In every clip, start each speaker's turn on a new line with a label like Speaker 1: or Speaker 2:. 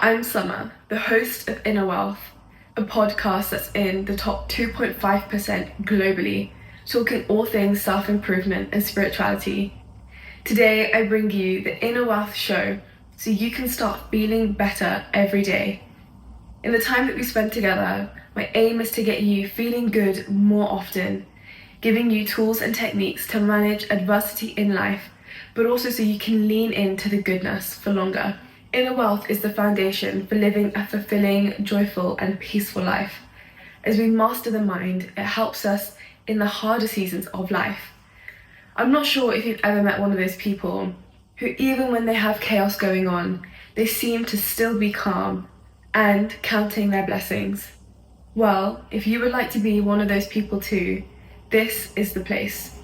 Speaker 1: I'm Summer, the host of Inner Wealth, a podcast that's in the top 2.5% globally, talking all things self-improvement and spirituality. Today, I bring you the Inner Wealth Show so you can start feeling better every day. In the time that we spend together, my aim is to get you feeling good more often, giving you tools and techniques to manage adversity in life, but also so you can lean into the goodness for longer. Inner wealth is the foundation for living a fulfilling, joyful, and peaceful life. As we master the mind, it helps us in the harder seasons of life. I'm not sure if you've ever met one of those people who, even when they have chaos going on, they seem to still be calm and counting their blessings. Well, if you would like to be one of those people too, this is the place.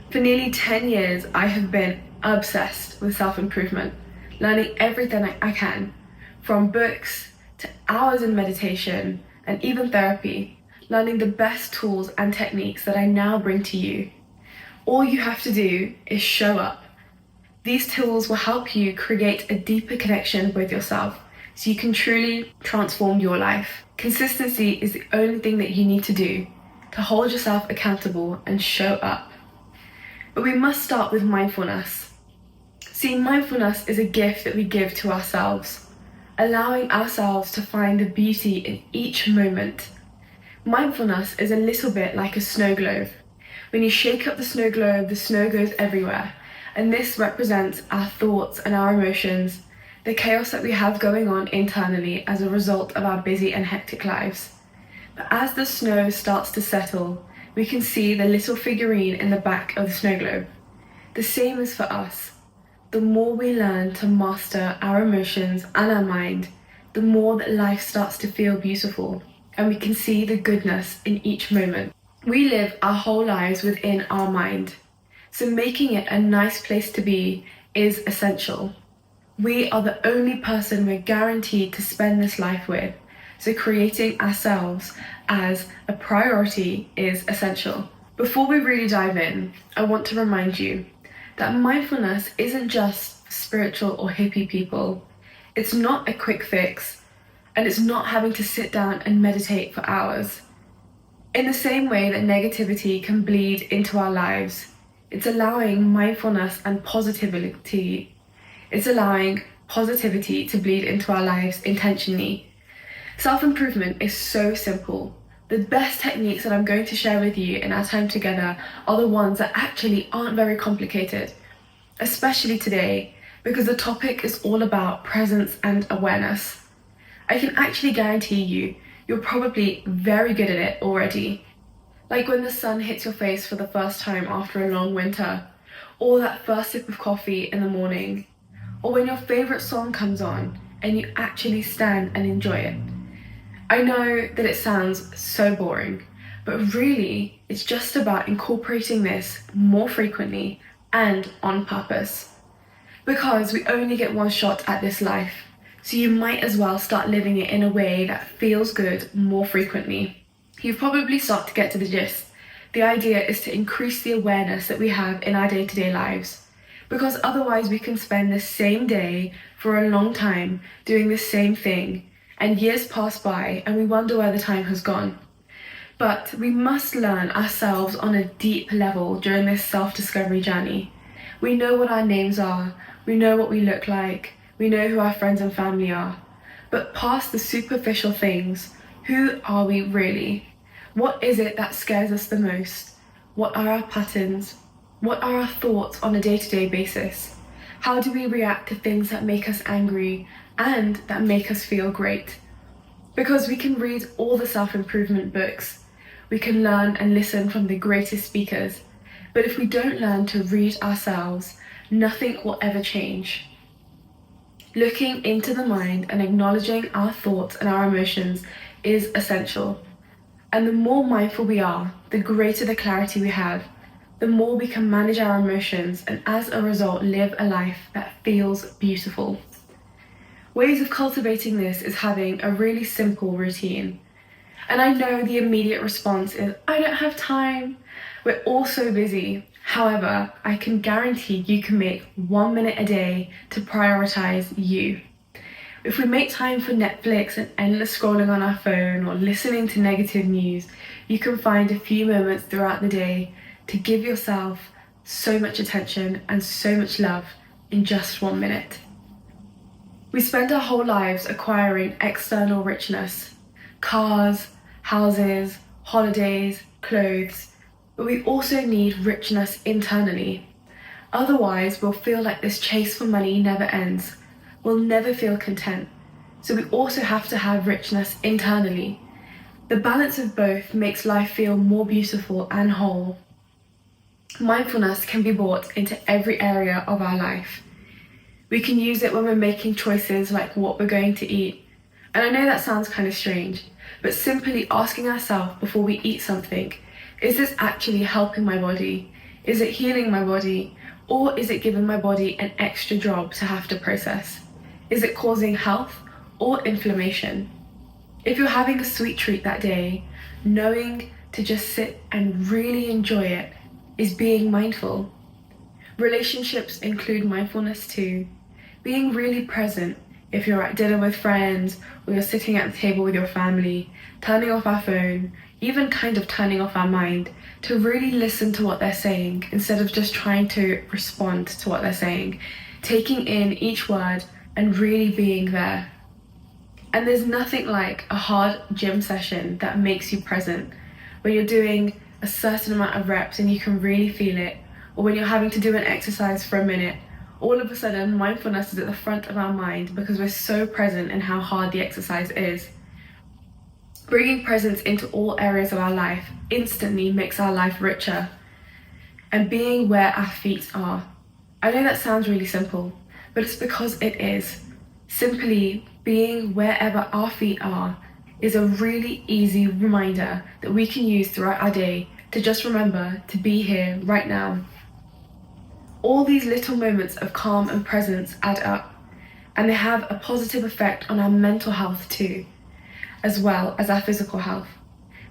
Speaker 1: For nearly 10 years, I have been obsessed with self-improvement, learning everything I can, from books to hours in meditation and even therapy, learning the best tools and techniques that I now bring to you. All you have to do is show up. These tools will help you create a deeper connection with yourself so you can truly transform your life. Consistency is the only thing that you need to do to hold yourself accountable and show up. But we must start with mindfulness. See, mindfulness is a gift that we give to ourselves, allowing ourselves to find the beauty in each moment. Mindfulness is a little bit like a snow globe. When you shake up the snow globe, the snow goes everywhere, and this represents our thoughts and our emotions, the chaos that we have going on internally as a result of our busy and hectic lives. But as the snow starts to settle, we can see the little figurine in the back of the snow globe. The same is for us. The more we learn to master our emotions and our mind, the more that life starts to feel beautiful, and we can see the goodness in each moment. We live our whole lives within our mind, so making it a nice place to be is essential. We are the only person we're guaranteed to spend this life with, so creating ourselves as a priority is essential. Before we really dive in, I want to remind you that mindfulness isn't just for spiritual or hippie people. It's not a quick fix, and it's not having to sit down and meditate for hours. In the same way that negativity can bleed into our lives, it's allowing mindfulness and positivity. It's allowing positivity to bleed into our lives intentionally. Self-improvement is so simple. The best techniques that I'm going to share with you in our time together are the ones that actually aren't very complicated, especially today, because the topic is all about presence and awareness. I can actually guarantee you're probably very good at it already. Like when the sun hits your face for the first time after a long winter, or that first sip of coffee in the morning, or when your favorite song comes on and you actually stand and enjoy it. I know that it sounds so boring, but really it's just about incorporating this more frequently and on purpose. Because we only get one shot at this life, so you might as well start living it in a way that feels good more frequently. You've probably started to get to the gist. The idea is to increase the awareness that we have in our day-to-day lives, because otherwise we can spend the same day for a long time doing the same thing, and years pass by and we wonder where the time has gone. But we must learn ourselves on a deep level during this self-discovery journey. We know what our names are, we know what we look like, we know who our friends and family are. But past the superficial things, who are we really? What is it that scares us the most? What are our patterns? What are our thoughts on a day-to-day basis? How do we react to things that make us angry and that make us feel great? Because we can read all the self-improvement books, we can learn and listen from the greatest speakers, but if we don't learn to read ourselves, nothing will ever change. Looking into the mind and acknowledging our thoughts and our emotions is essential. And the more mindful we are, the greater the clarity we have, the more we can manage our emotions and as a result live a life that feels beautiful. Ways of cultivating this is having a really simple routine. And I know the immediate response is, I don't have time. We're all so busy. However, I can guarantee you can make 1 minute a day to prioritize you. If we make time for Netflix and endless scrolling on our phone or listening to negative news, you can find a few moments throughout the day to give yourself so much attention and so much love in just 1 minute. We spend our whole lives acquiring external richness, cars, houses, holidays, clothes, but we also need richness internally. Otherwise, we'll feel like this chase for money never ends. We'll never feel content. So we also have to have richness internally. The balance of both makes life feel more beautiful and whole. Mindfulness can be brought into every area of our life. We can use it when we're making choices like what we're going to eat. And I know that sounds kind of strange, but simply asking ourselves before we eat something, is this actually helping my body? Is it healing my body? Or is it giving my body an extra job to have to process? Is it causing health or inflammation? If you're having a sweet treat that day, knowing to just sit and really enjoy it is being mindful. Relationships include mindfulness too. Being really present if you're at dinner with friends or you're sitting at the table with your family, turning off our phone, even kind of turning off our mind to really listen to what they're saying instead of just trying to respond to what they're saying, taking in each word and really being there. And there's nothing like a hard gym session that makes you present, when you're doing a certain amount of reps and you can really feel it, or when you're having to do an exercise for a minute. All of a sudden, mindfulness is at the front of our mind because we're so present in how hard the exercise is. Bringing presence into all areas of our life instantly makes our life richer. And being where our feet are. I know that sounds really simple, but it's because it is. Simply being wherever our feet are is a really easy reminder that we can use throughout our day to just remember to be here right now. All these little moments of calm and presence add up, and they have a positive effect on our mental health too, as well as our physical health.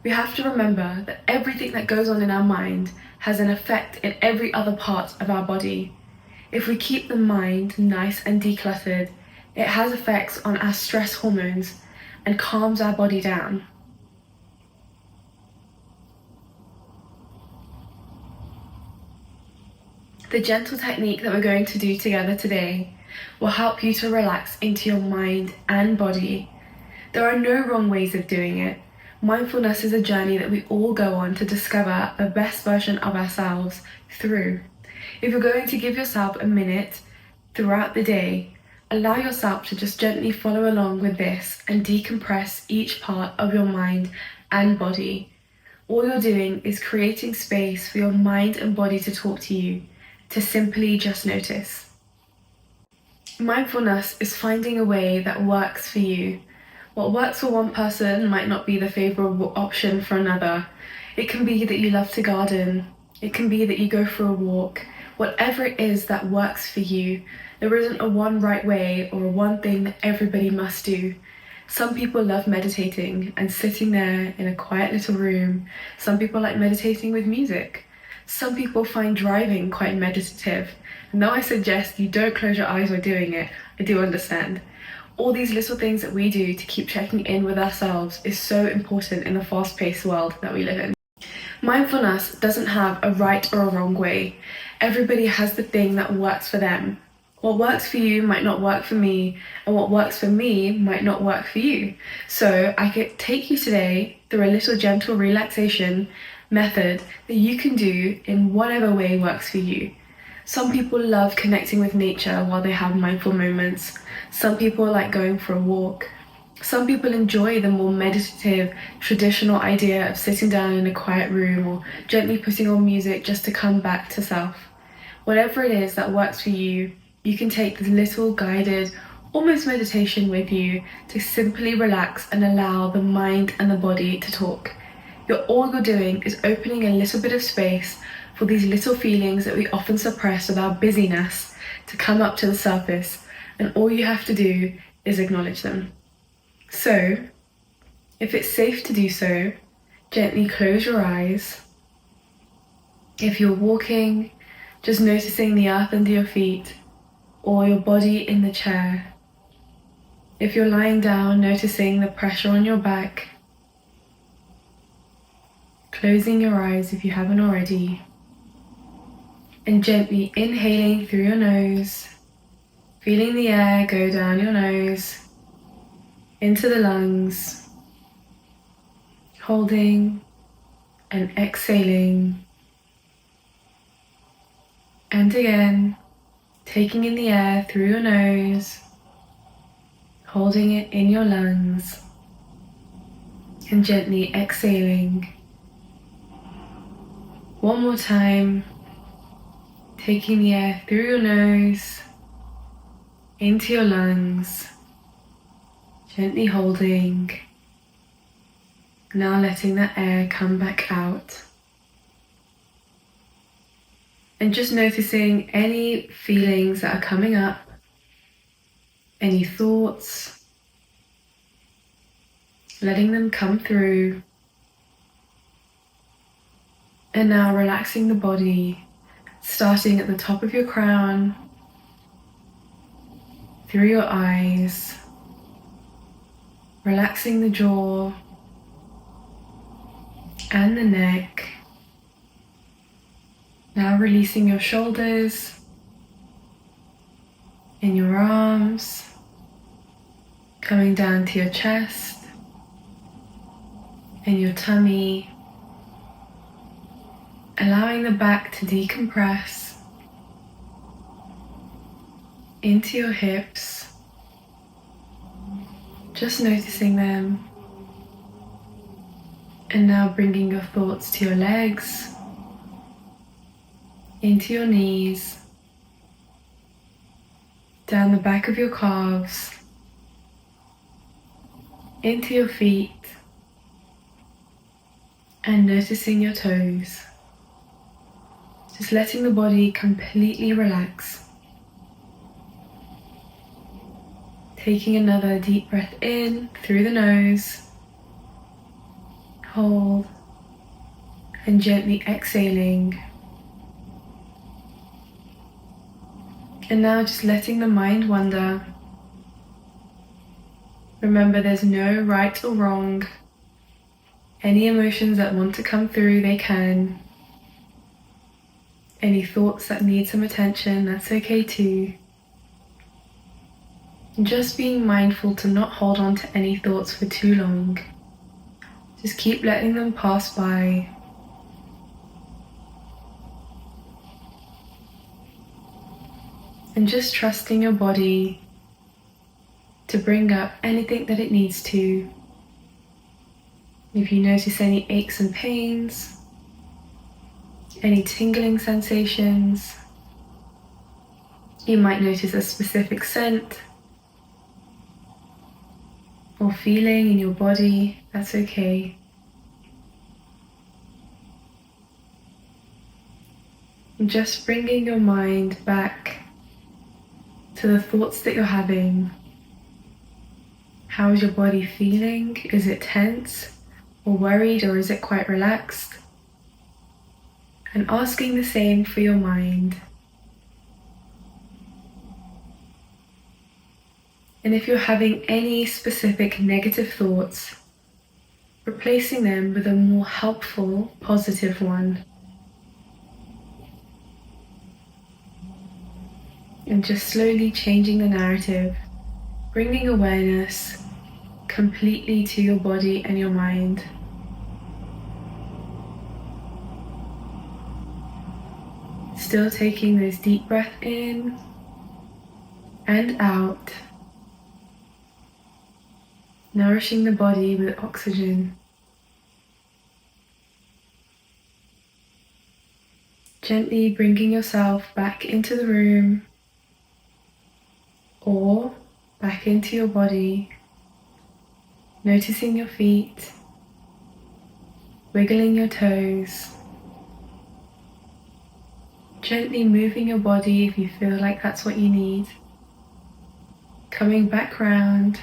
Speaker 1: We have to remember that everything that goes on in our mind has an effect in every other part of our body. If we keep the mind nice and decluttered, it has effects on our stress hormones and calms our body down. The gentle technique that we're going to do together today will help you to relax into your mind and body. There are no wrong ways of doing it. Mindfulness is a journey that we all go on to discover the best version of ourselves through. If you're going to give yourself a minute throughout the day, allow yourself to just gently follow along with this and decompress each part of your mind and body. All you're doing is creating space for your mind and body to talk to you, to simply just notice. Mindfulness is finding a way that works for you. What works for one person might not be the favorable option for another. It can be that you love to garden. It can be that you go for a walk. Whatever it is that works for you, there isn't a one right way or one thing that everybody must do. Some people love meditating and sitting there in a quiet little room. Some people like meditating with music. Some people find driving quite meditative. And though I suggest you don't close your eyes while doing it, I do understand. All these little things that we do to keep checking in with ourselves is so important in the fast-paced world that we live in. Mindfulness doesn't have a right or a wrong way. Everybody has the thing that works for them. What works for you might not work for me, and what works for me might not work for you. So I could take you today through a little gentle relaxation method that you can do in whatever way works for you. Some people love connecting with nature while they have mindful moments. Some people like going for a walk. Some people enjoy the more meditative, traditional idea of sitting down in a quiet room or gently putting on music just to come back to self. Whatever it is that works for you, you can take this little guided, almost meditation with you to simply relax and allow the mind and the body to talk. All you're doing is opening a little bit of space for these little feelings that we often suppress with our busyness to come up to the surface, and all you have to do is acknowledge them. So, if it's safe to do so, gently close your eyes. If you're walking, just noticing the earth under your feet or your body in the chair. If you're lying down, noticing the pressure on your back, closing your eyes if you haven't already, and gently inhaling through your nose, feeling the air go down your nose, into the lungs, holding and exhaling, and again, taking in the air through your nose, holding it in your lungs, and gently exhaling. One more time, taking the air through your nose, into your lungs, gently holding, now letting that air come back out. And just noticing any feelings that are coming up, any thoughts, letting them come through. And now relaxing the body, starting at the top of your crown, through your eyes, relaxing the jaw and the neck. Now releasing your shoulders and your arms, coming down to your chest and your tummy, allowing the back to decompress into your hips, just noticing them. And now bringing your thoughts to your legs, into your knees, down the back of your calves, into your feet, and noticing your toes. Just letting the body completely relax. Taking another deep breath in through the nose, hold, and gently exhaling. And now just letting the mind wander. Remember, there's no right or wrong. Any emotions that want to come through, they can. Any thoughts that need some attention, that's okay too. And just being mindful to not hold on to any thoughts for too long. Just keep letting them pass by. And just trusting your body to bring up anything that it needs to. If you notice any aches and pains, any tingling sensations, you might notice a specific scent or feeling in your body, that's okay. And just bringing your mind back to the thoughts that you're having. How is your body feeling? Is it tense or worried, or is it quite relaxed? And asking the same for your mind. And if you're having any specific negative thoughts, replacing them with a more helpful, positive one. And just slowly changing the narrative, bringing awareness completely to your body and your mind. Still taking those deep breaths in and out, nourishing the body with oxygen. Gently bringing yourself back into the room or back into your body, noticing your feet, wiggling your toes, gently moving your body if you feel like that's what you need, coming back round,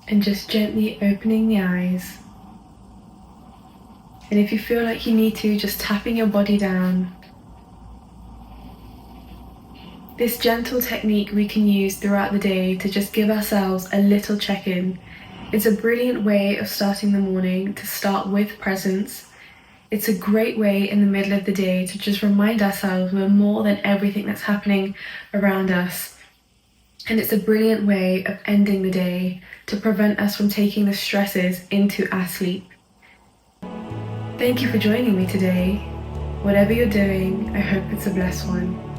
Speaker 1: and just gently opening the eyes. And if you feel like you need to, just tapping your body down. This gentle technique we can use throughout the day to just give ourselves a little check-in. It's a brilliant way of starting the morning to start with presence. It's a great way in the middle of the day to just remind ourselves we're more than everything that's happening around us. And it's a brilliant way of ending the day to prevent us from taking the stresses into our sleep. Thank you for joining me today. Whatever you're doing, I hope it's a blessed one.